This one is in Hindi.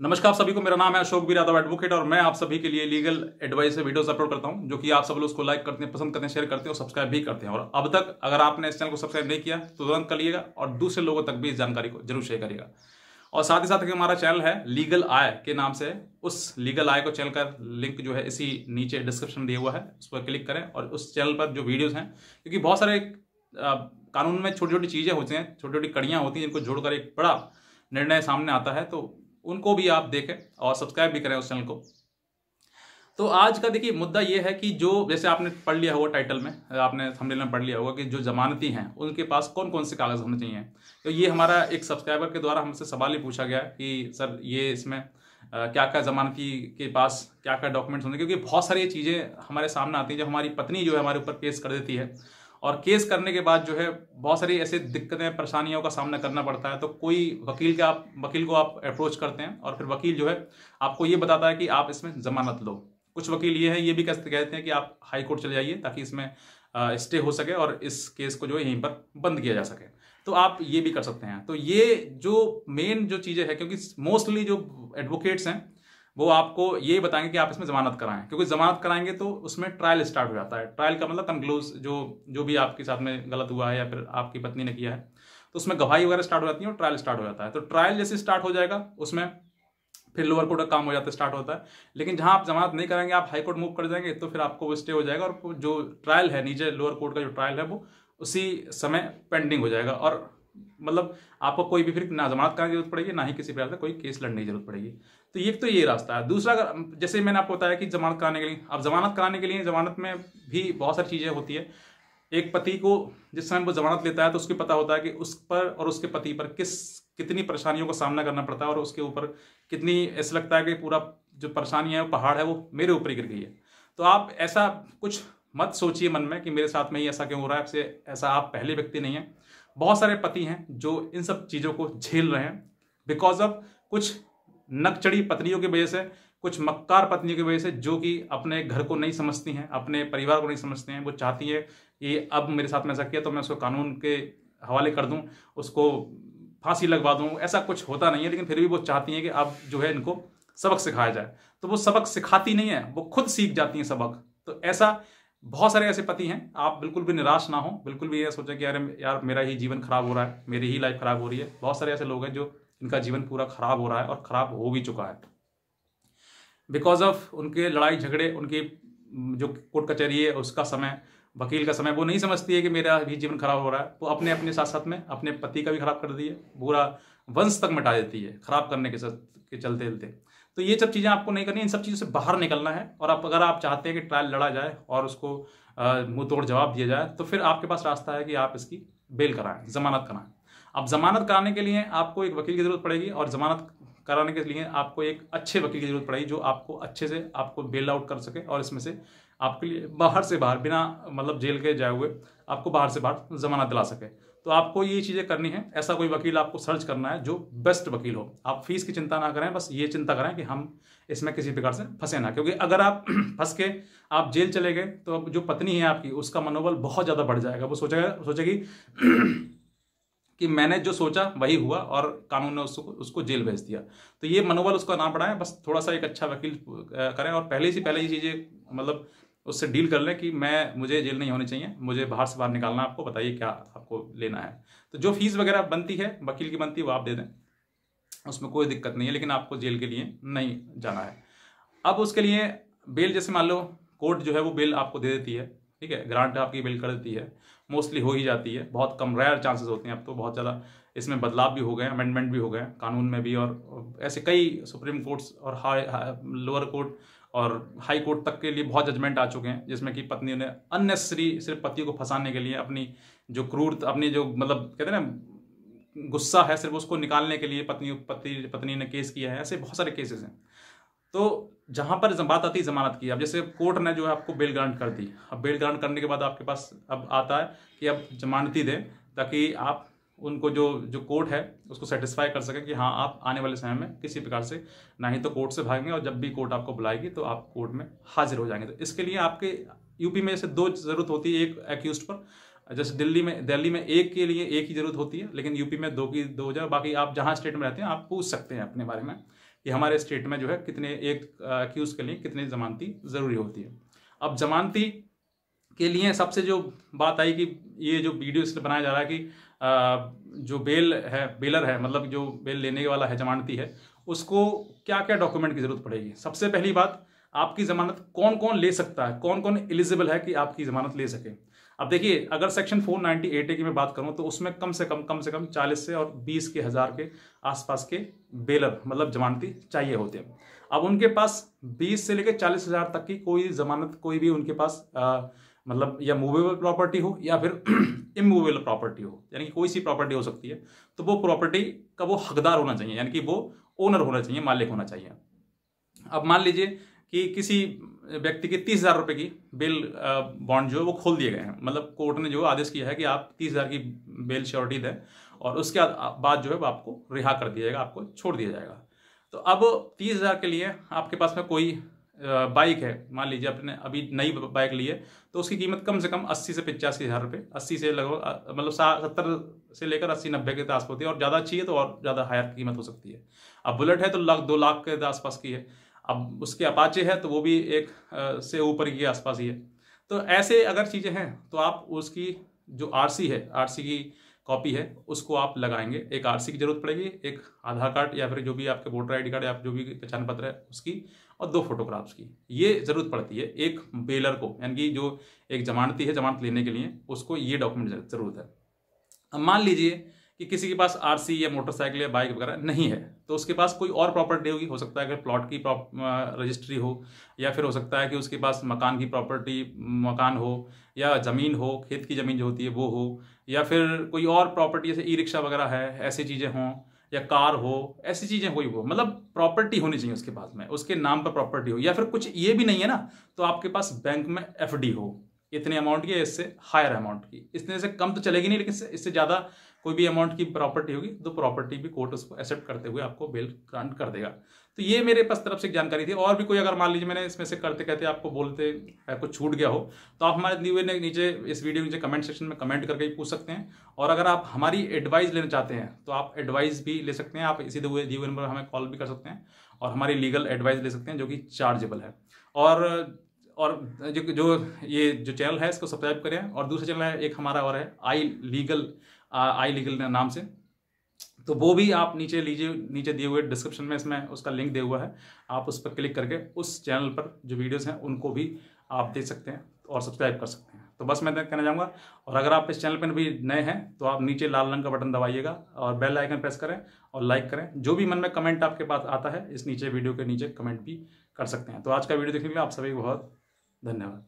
नमस्कार आप सभी को, मेरा नाम है अशोक बीर यादव एडवोकेट और मैं आप सभी के लिए लीगल एडवाइस से वीडियोस अपलोड करता हूं, जो कि आप सब लोग उसको लाइक करते हैं, पसंद करते हैं, शेयर करते हैं और सब्सक्राइब भी करते हैं। और अब तक अगर आपने इस चैनल को सब्सक्राइब नहीं किया तो तुरंत कर लीजिएगा और दूसरे लोगों तक भी इस जानकारी को जरूर शेयर करिएगा। और साथ ही साथ हमारा चैनल है लीगल आय के नाम से, उस लीगल आय को चैनल का लिंक जो है इसी नीचे डिस्क्रिप्शन दिया हुआ है, उस पर क्लिक करें और उस चैनल पर जो वीडियोस हैं, क्योंकि बहुत सारे कानून में छोटी छोटी चीजें होती हैं, छोटी छोटी कड़ियां होती हैं, जिनको जोड़कर एक बड़ा निर्णय सामने आता है, तो उनको भी आप देखें और सब्सक्राइब भी करें उस चैनल को। तो आज का देखिए मुद्दा ये है कि जो जैसे आपने पढ़ लिया होगा टाइटल में, आपने थंबनेल में पढ़ लिया होगा कि जो जमानती हैं उनके पास कौन कौन से कागज होने चाहिए। तो ये हमारा एक सब्सक्राइबर के द्वारा हमसे सवाल ही पूछा गया कि सर ये इसमें क्या क्या जमानती के पास क्या क्या डॉक्यूमेंट्स होंगे, क्योंकि बहुत सारी चीज़ें हमारे सामने आती हैं जब हमारी पत्नी जो है हमारे ऊपर केस कर देती है और केस करने के बाद जो है बहुत सारी ऐसे दिक्कतें परेशानियों का सामना करना पड़ता है। तो कोई वकील को आप अप्रोच करते हैं और फिर वकील जो है आपको ये बताता है कि आप इसमें जमानत लो। कुछ वकील ये भी कहते हैं कि आप हाई कोर्ट चले जाइए ताकि इसमें स्टे हो सके और इस केस को जो है यहीं पर बंद किया जा सके। तो आप ये भी कर सकते हैं। तो ये जो मेन जो चीज़ें हैं, क्योंकि मोस्टली जो एडवोकेट्स हैं वो आपको ये बताएंगे कि आप इसमें जमानत कराएं, क्योंकि जमानत कराएंगे तो उसमें ट्रायल स्टार्ट हो जाता है। ट्रायल का मतलब कंक्लूज जो भी आपके साथ में गलत हुआ है या फिर आपकी पत्नी ने किया है, तो उसमें गवाही वगैरह स्टार्ट हो जाती है और ट्रायल स्टार्ट हो जाता है। तो ट्रायल जैसे स्टार्ट हो जाएगा उसमें फिर लोअर कोर्ट का काम हो जाता है, स्टार्ट होता है। लेकिन जहां आप जमानत नहीं कराएंगे, आप हाई कोर्ट मूव कर जाएंगे, तो फिर आपको वो स्टे हो जाएगा और जो ट्रायल है नीचे लोअर कोर्ट का जो ट्रायल है वो उसी समय पेंडिंग हो जाएगा। और मतलब आपको कोई भी फिर ना जमानत कराने की जरूरत पड़ेगी, ना ही किसी प्रकार से कोई केस लड़ने की जरूरत पड़ेगी। तो ये रास्ता है। दूसरा, अगर जैसे मैंने आपको बताया कि जमानत कराने के लिए, अब जमानत कराने के लिए जमानत में भी बहुत सारी चीजें होती है। एक पति को जिस समय वो जमानत लेता है तो उसको पता होता है कि उस पर और उसके पति पर कितनी परेशानियों का सामना करना पड़ता है और उसके ऊपर कितनी ऐसा लगता है कि पूरा जो परेशानी है वो पहाड़ है वो मेरे ऊपर ही गिर गई है। तो आप ऐसा कुछ मत सोचिए मन में कि मेरे साथ में ही ऐसा क्यों हो रहा है। आपसे ऐसा आप पहले व्यक्ति नहीं है। बहुत सारे पति हैं जो इन सब चीज़ों को झेल रहे हैं बिकॉज ऑफ कुछ नकचड़ी पत्नियों की वजह से, कुछ मक्कार पत्नियों की वजह से, जो कि अपने घर को नहीं समझती हैं, अपने परिवार को नहीं समझते हैं। वो चाहती है कि अब मेरे साथ में ऐसा किया तो मैं उसको कानून के हवाले कर दूं, उसको फांसी लगवा दूं। ऐसा कुछ होता नहीं है, लेकिन फिर भी वो चाहती हैं कि अब जो है इनको सबक सिखाया जाए। तो वो सबक सिखाती नहीं है, वो खुद सीख जाती हैं सबक। तो ऐसा बहुत सारे ऐसे पति हैं। आप बिल्कुल भी निराश ना हो, बिल्कुल भी ये सोचें कि यार मेरा ही जीवन खराब हो रहा है, मेरी ही लाइफ खराब हो रही है। बहुत सारे ऐसे लोग हैं जो इनका जीवन पूरा खराब हो रहा है और खराब हो भी चुका है बिकॉज ऑफ उनके लड़ाई झगड़े, उनकी जो कोर्ट कचहरी है उसका समय, वकील का समय। वो नहीं समझती है कि मेरा भी जीवन खराब हो रहा है। वो अपने अपने साथ साथ में अपने पति का भी खराब कर दी है, पूरा वंश तक मिटा देती है खराब करने के चलते चलते। तो ये सब चीज़ें आपको नहीं करनी, इन सब चीज़ों से बाहर निकलना है। और अगर आप चाहते हैं कि ट्रायल लड़ा जाए और उसको मुंह तोड़ जवाब दिया जाए, तो फिर आपके पास रास्ता है कि आप इसकी बेल कराएं, जमानत कराएं। अब जमानत कराने के लिए आपको एक वकील की जरूरत पड़ेगी और जमानत कराने के लिए आपको एक अच्छे वकील की जरूरत पड़ेगी जो आपको अच्छे से आपको बेल आउट कर सके और इसमें से आपके लिए बाहर से बाहर, बिना मतलब जेल के जाए हुए, आपको बाहर से बाहर जमानत दिला सके। तो आपको ये चीज़ें करनी है। ऐसा कोई वकील आपको सर्च करना है जो बेस्ट वकील हो। आप फीस की चिंता ना करें, बस ये चिंता करें कि हम इसमें किसी प्रकार से फंसे ना, क्योंकि अगर आप फंस के आप जेल चले गए तो अब जो पत्नी है आपकी, उसका मनोबल बहुत ज़्यादा बढ़ जाएगा। वो सोचेगी कि मैंने जो सोचा वही हुआ और कानून ने उसको जेल भेज दिया। तो ये मनोबल उसका ना बढ़ाएं, बस थोड़ा सा एक अच्छा वकील करें और पहले से पहले ये चीज़ें मतलब उससे डील कर लें कि मुझे जेल नहीं होनी चाहिए, मुझे बाहर से बाहर निकालना, आपको बताइए क्या आपको लेना है। तो जो फीस वगैरह बनती है वकील की बनती है वो आप दे दें, उसमें कोई दिक्कत नहीं है, लेकिन आपको जेल के लिए नहीं जाना है। अब उसके लिए बेल, जैसे मान लो कोर्ट जो है वो बेल आपको दे देती है, ठीक है, ग्रांट आपकी बेल कर देती है, मोस्टली हो ही जाती है, बहुत कम रेयर चांसेस होते हैं। अब तो बहुत ज़्यादा इसमें बदलाव भी हो गए, अमेंडमेंट भी हो गए कानून में भी, और ऐसे कई सुप्रीम कोर्ट्स और लोअर कोर्ट और हाई कोर्ट तक के लिए बहुत जजमेंट आ चुके हैं, जिसमें कि पत्नी ने अननेसेसरी सिर्फ पति को फंसाने के लिए अपनी जो क्रूर, अपनी जो मतलब कहते हैं ना गुस्सा है, सिर्फ उसको निकालने के लिए पत्नी ने केस किया है। ऐसे बहुत सारे केसेस हैं। तो जहां पर बात आती है जमानत की, अब जैसे कोर्ट ने जो है आपको बेल ग्रांट कर दी, अब बेल ग्रांट करने के बाद आपके पास अब आता है कि अब जमानती दें, ताकि आप उनको जो कोर्ट है उसको सेटिस्फाई कर सकें कि हाँ आप आने वाले समय में किसी प्रकार से ना ही तो कोर्ट से भागेंगे, और जब भी कोर्ट आपको बुलाएगी तो आप कोर्ट में हाजिर हो जाएंगे। तो इसके लिए आपके यूपी में ऐसे दो जरूरत होती है, एक एक्यूज्ड पर, जैसे दिल्ली में एक के लिए एक ही जरूरत होती है, लेकिन यूपी में दो की दो जगह। बाकी आप जहाँ स्टेट में रहते हैं आप पूछ सकते हैं अपने बारे में कि हमारे स्टेट में जो है कितने एक एक्यूज के लिए कितनी जमानती जरूरी होती है। अब जमानती के लिए सबसे जो बात आई कि ये जो वीडियो इसलिए बनाया जा रहा है कि जो बेलर है, मतलब जो बेल लेने वाला है, जमानती है, उसको क्या क्या डॉक्यूमेंट की जरूरत पड़ेगी। सबसे पहली बात, आपकी जमानत कौन कौन ले सकता है, कौन कौन एलिजिबल है कि आपकी जमानत ले सके। अब देखिए, अगर सेक्शन 498A की मैं बात करूं तो उसमें कम से कम 40 से और 20 के हजार के आसपास के बेलर मतलब जमानती चाहिए होते हैं। अब उनके पास 20 से लेकर 40 हजार तक की कोई जमानत, कोई भी उनके पास मतलब या मूवेबल प्रॉपर्टी हो या फिर इमूवेबल प्रॉपर्टी हो, यानी कि कोई सी प्रॉपर्टी हो सकती है, तो वो प्रॉपर्टी का वो हकदार होना चाहिए, यानी कि वो ओनर होना चाहिए, मालिक होना चाहिए। अब मान लीजिए कि किसी व्यक्ति के 30,000 रुपए की बेल बॉन्ड जो है वो खोल दिए गए हैं, मतलब कोर्ट ने जो आदेश किया है कि आप 30,000 की बेल श्योरिटी दें और उसके बाद जो है वो आपको रिहा कर दिया जाएगा, आपको छोड़ दिया जाएगा। तो अब 30,000 के लिए आपके पास में कोई बाइक है, मान लीजिए आपने अभी नई बाइक ली है, तो उसकी कीमत कम से कम 80 से 85 हजार रुपये, 80 से लगभग मतलब 70 से लेकर 80-90 के आसपास होती है, और ज़्यादा अच्छी है तो और ज़्यादा हायर कीमत हो सकती है। अब बुलेट है तो 2 लाख के आसपास की है। अब उसके अपाचे है तो वो भी 1 से ऊपर के आसपास ही है। तो ऐसे अगर चीज़ें हैं तो आप उसकी जो आरसी है, आरसी की कॉपी है, उसको आप लगाएंगे। एक आरसी की जरूरत पड़ेगी, एक आधार कार्ड या फिर जो भी आपके वोटर आईडी कार्ड या जो भी पहचान पत्र है उसकी, और 2 फोटोग्राफ्स की, ये जरूरत पड़ती है एक बेलर को, यानी कि जो एक जमानती है, जमानत लेने के लिए उसको ये डॉक्यूमेंट जरूरत है। अब मान लीजिए कि किसी के पास आरसी या मोटरसाइकिल या बाइक वगैरह नहीं है, तो उसके पास कोई और प्रॉपर्टी होगी, हो सकता है कि प्लॉट की रजिस्ट्री हो, या फिर हो सकता है कि उसके पास मकान की प्रॉपर्टी, मकान हो, या ज़मीन हो, खेत की ज़मीन जो होती है वो हो, या फिर कोई और प्रॉपर्टी जैसे ई रिक्शा वगैरह है, ऐसी चीज़ें हों, या कार हो, ऐसी चीज़ें कोई हो, मतलब प्रॉपर्टी होनी चाहिए उसके पास में, उसके नाम पर प्रॉपर्टी हो। या फिर कुछ ये भी नहीं है ना, तो आपके पास बैंक में एफडी हो इतने अमाउंट की, इससे हायर अमाउंट की, इतने से कम तो चलेगी नहीं, लेकिन इससे ज़्यादा कोई भी अमाउंट की प्रॉपर्टी होगी तो प्रॉपर्टी भी कोर्ट उसको एक्सेप्ट करते हुए आपको बेल ग्रांट कर देगा। तो ये मेरे पास तरफ से एक जानकारी थी। और भी कोई अगर मान लीजिए मैंने इसमें से करते कहते आपको बोलते कुछ छूट गया हो, तो आप हमारे दिए हुए नीचे इस वीडियो के नीचे कमेंट सेक्शन में कमेंट करके पूछ सकते हैं। और अगर आप हमारी एडवाइस लेना चाहते हैं तो आप एडवाइस भी ले सकते हैं, आप इसी दिए हुए नंबर हमें कॉल भी कर सकते हैं और हमारी लीगल एडवाइस ले सकते हैं, जो कि चार्जेबल है। और जो ये जो चैनल है इसको सब्सक्राइब करें। और दूसरा चैनल है एक हमारा और है आई लीगल नाम से, तो वो भी आप नीचे दिए हुए डिस्क्रिप्शन में इसमें उसका लिंक दिया हुआ है, आप उस पर क्लिक करके उस चैनल पर जो वीडियोस हैं उनको भी आप देख सकते हैं और सब्सक्राइब कर सकते हैं। तो बस मैं कहना चाहूँगा, और अगर आप इस चैनल पर भी नए हैं तो आप नीचे लाल रंग का बटन दबाइएगा और बेल आइकन प्रेस करें और लाइक करें। जो भी मन में कमेंट आपके पास आता है इस नीचे वीडियो के नीचे कमेंट भी कर सकते हैं। तो आज का वीडियो देखने के लिए आप सभी को बहुत धन्यवाद।